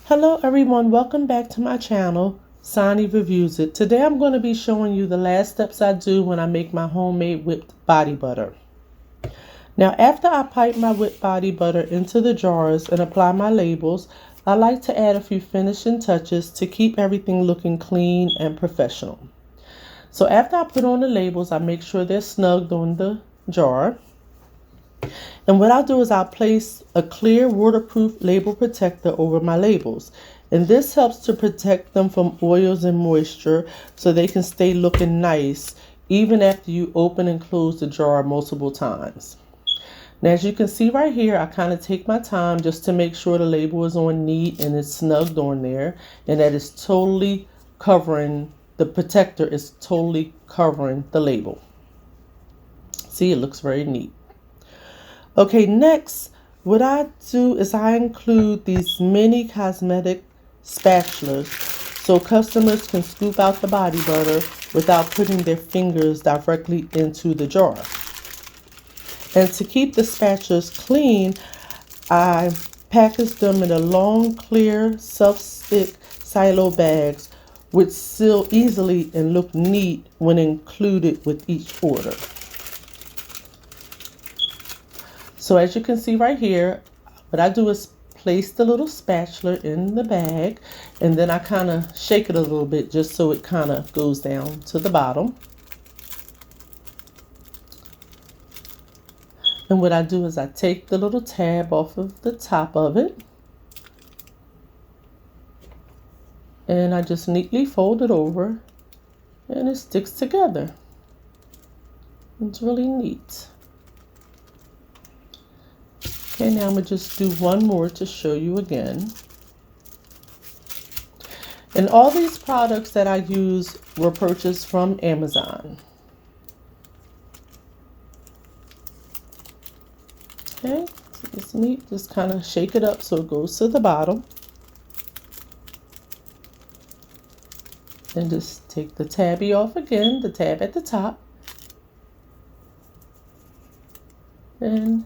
Hello everyone, welcome back to my channel, Sonni Reviews It. Today I'm going to be showing you the last steps I do when I make my homemade whipped body butter. Now after I pipe my whipped body butter into the jars and apply my labels, I like to add a few finishing touches to keep everything looking clean and professional. So after I put on the labels, I make sure they're snugged on the jar. And what I'll do is I'll place a clear waterproof label protector over my labels. And this helps to protect them from oils and moisture so they can stay looking nice even after you open and close the jar multiple times. Now as you can see right here, I kind of take my time just to make sure the label is on neat and it's snugged on there and that it's totally covering, the protector is totally covering the label. See, it looks very neat. Okay, next, what I do is I include these mini cosmetic spatulas so customers can scoop out the body butter without putting their fingers directly into the jar. And to keep the spatulas clean, I package them in a long, clear, self-stick silo bags which seal easily and look neat when included with each order. So as you can see right here, what I do is place the little spatula in the bag and then I kind of shake it a little bit just so it kind of goes down to the bottom. And what I do is I take the little tab off of the top of it and I just neatly fold it over and it sticks together. It's really neat. Okay, now I'm going to just do one more to show you again. And all these products that I use were purchased from Amazon. Okay, so it's neat. Just kind of shake it up so it goes to the bottom. And just take the tabby off again, the tab at the top. And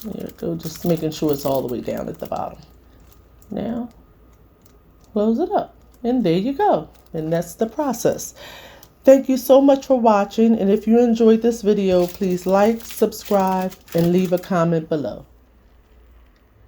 there we go, just making sure it's all the way down at the bottom. Now, close it up. And there you go. And that's the process. Thank you so much for watching. And if you enjoyed this video, please like, subscribe, and leave a comment below.